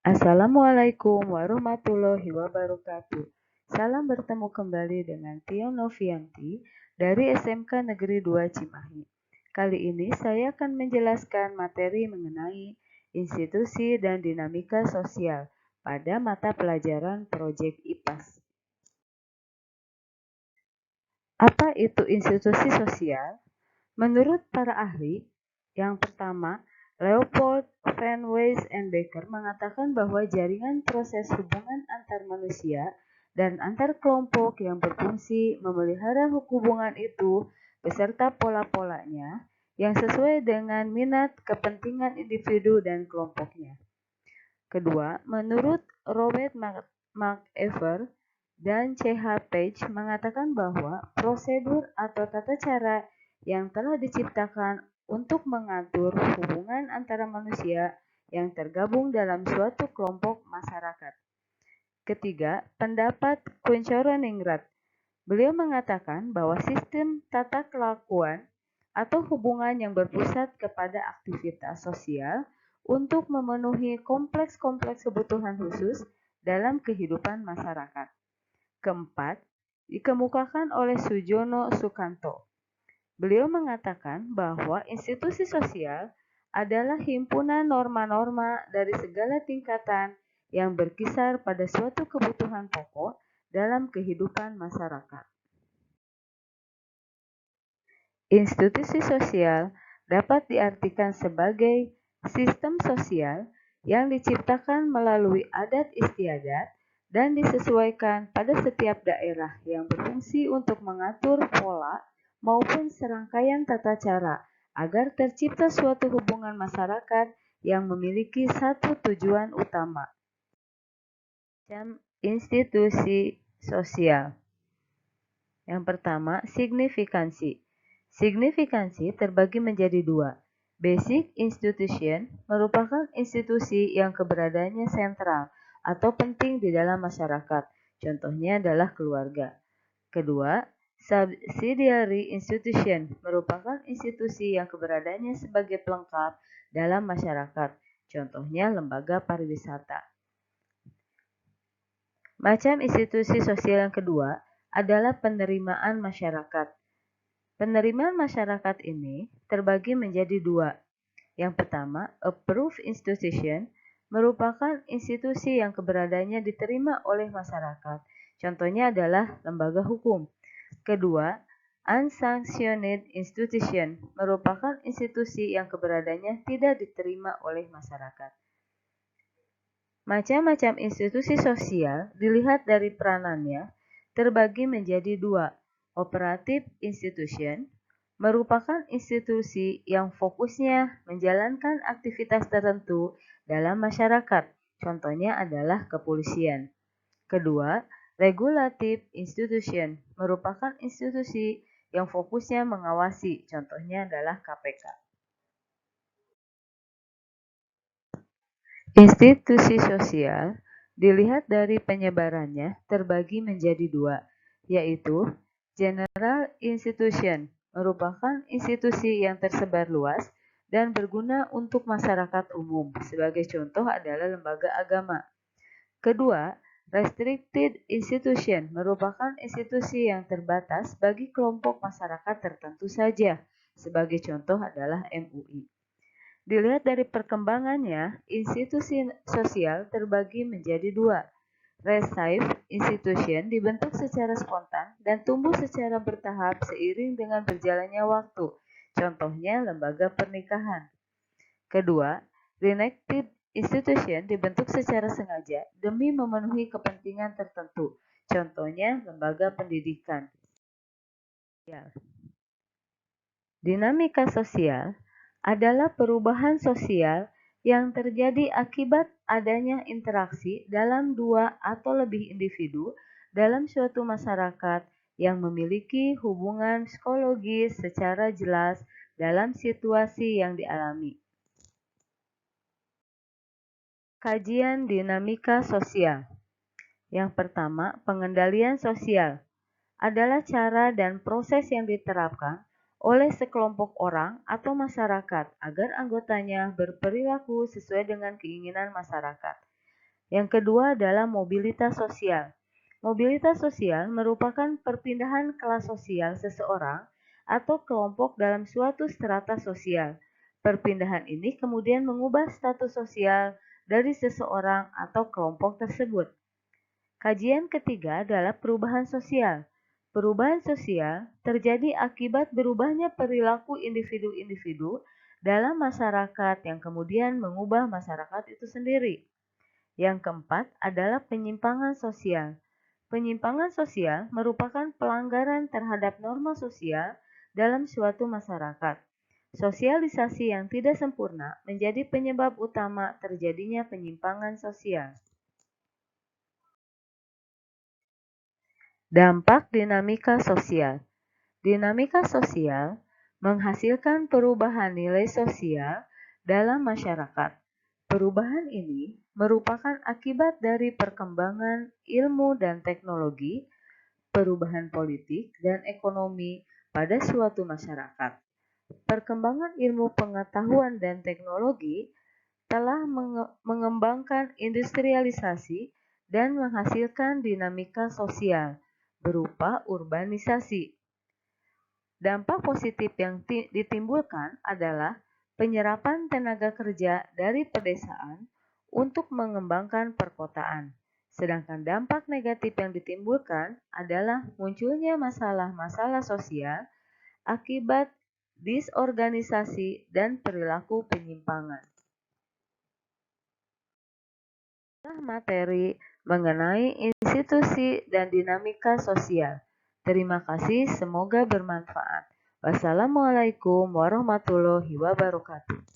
Assalamualaikum warahmatullahi wabarakatuh. Salam bertemu kembali dengan Tia Novianti dari SMK Negeri 2 Cimahi. Kali ini saya akan menjelaskan materi mengenai institusi dan dinamika sosial pada mata pelajaran Proyek IPAS. Apa itu institusi sosial? Menurut para ahli, yang pertama, Leopold van Wees-Becker mengatakan bahwa jaringan proses hubungan antar manusia dan antar kelompok yang berfungsi memelihara hubungan itu beserta pola-polanya yang sesuai dengan minat, kepentingan individu dan kelompoknya. Kedua, menurut Robert McEver dan C.H. Page mengatakan bahwa prosedur atau tata cara yang telah diciptakan untuk mengatur hubungan antara manusia yang tergabung dalam suatu kelompok masyarakat. Ketiga, pendapat Kunchoro-Ningrat. Beliau mengatakan bahwa sistem tata kelakuan atau hubungan yang berpusat kepada aktivitas sosial untuk memenuhi kompleks-kompleks kebutuhan khusus dalam kehidupan masyarakat. Keempat, dikemukakan oleh Sujono Sukanto. Beliau mengatakan bahwa institusi sosial adalah himpunan norma-norma dari segala tingkatan yang berkisar pada suatu kebutuhan pokok dalam kehidupan masyarakat. Institusi sosial dapat diartikan sebagai sistem sosial yang diciptakan melalui adat istiadat dan disesuaikan pada setiap daerah yang berfungsi untuk mengatur pola maupun serangkaian tata cara agar tercipta suatu hubungan masyarakat yang memiliki satu tujuan utama. Institusi sosial. Yang pertama, signifikansi. Signifikansi terbagi menjadi dua. Basic institution merupakan institusi yang keberadaannya sentral atau penting di dalam masyarakat. Contohnya adalah keluarga. Kedua, subsidiary institution merupakan institusi yang keberadaannya sebagai pelengkap dalam masyarakat. Contohnya lembaga pariwisata. Macam institusi sosial yang kedua adalah penerimaan masyarakat. Penerimaan masyarakat ini terbagi menjadi dua. Yang pertama, approved institution merupakan institusi yang keberadaannya diterima oleh masyarakat. Contohnya adalah lembaga hukum. Kedua, unsanctioned institution merupakan institusi yang keberadaannya tidak diterima oleh masyarakat. Macam-macam institusi sosial dilihat dari peranannya terbagi menjadi dua. Operative institution merupakan institusi yang fokusnya menjalankan aktivitas tertentu dalam masyarakat. Contohnya adalah kepolisian. Kedua, regulative institution merupakan institusi yang fokusnya mengawasi. Contohnya adalah KPK. Institusi sosial dilihat dari penyebarannya terbagi menjadi dua, yaitu general institution merupakan institusi yang tersebar luas dan berguna untuk masyarakat umum. Sebagai contoh adalah lembaga agama. Kedua, restricted institution merupakan institusi yang terbatas bagi kelompok masyarakat tertentu saja. Sebagai contoh adalah MUI. Dilihat dari perkembangannya, institusi sosial terbagi menjadi dua. Recipe institution dibentuk secara spontan dan tumbuh secara bertahap seiring dengan berjalannya waktu. Contohnya lembaga pernikahan. Kedua, reenacted institution dibentuk secara sengaja demi memenuhi kepentingan tertentu. Contohnya lembaga pendidikan. Dinamika sosial adalah perubahan sosial yang terjadi akibat adanya interaksi dalam dua atau lebih individu dalam suatu masyarakat yang memiliki hubungan psikologis secara jelas dalam situasi yang dialami. Kajian dinamika sosial. Yang pertama, pengendalian sosial adalah cara dan proses yang diterapkan oleh sekelompok orang atau masyarakat agar anggotanya berperilaku sesuai dengan keinginan masyarakat. Yang kedua adalah mobilitas sosial. Mobilitas sosial merupakan perpindahan kelas sosial seseorang atau kelompok dalam suatu strata sosial. Perpindahan ini kemudian mengubah status sosial dari seseorang atau kelompok tersebut. Kajian ketiga adalah perubahan sosial. Perubahan sosial terjadi akibat berubahnya perilaku individu-individu dalam masyarakat yang kemudian mengubah masyarakat itu sendiri. Yang keempat adalah penyimpangan sosial. Penyimpangan sosial merupakan pelanggaran terhadap norma sosial dalam suatu masyarakat. Sosialisasi yang tidak sempurna menjadi penyebab utama terjadinya penyimpangan sosial. Dampak dinamika sosial. Dinamika sosial menghasilkan perubahan nilai sosial dalam masyarakat. Perubahan ini merupakan akibat dari perkembangan ilmu dan teknologi, perubahan politik dan ekonomi pada suatu masyarakat. Perkembangan ilmu pengetahuan dan teknologi telah mengembangkan industrialisasi dan menghasilkan dinamika sosial berupa urbanisasi. Dampak positif yang ditimbulkan adalah penyerapan tenaga kerja dari pedesaan untuk mengembangkan perkotaan. Sedangkan dampak negatif yang ditimbulkan adalah munculnya masalah-masalah sosial akibat disorganisasi dan perilaku penyimpangan. Materi mengenai institusi dan dinamika sosial. Terima kasih, semoga bermanfaat. Wassalamualaikum warahmatullahi wabarakatuh.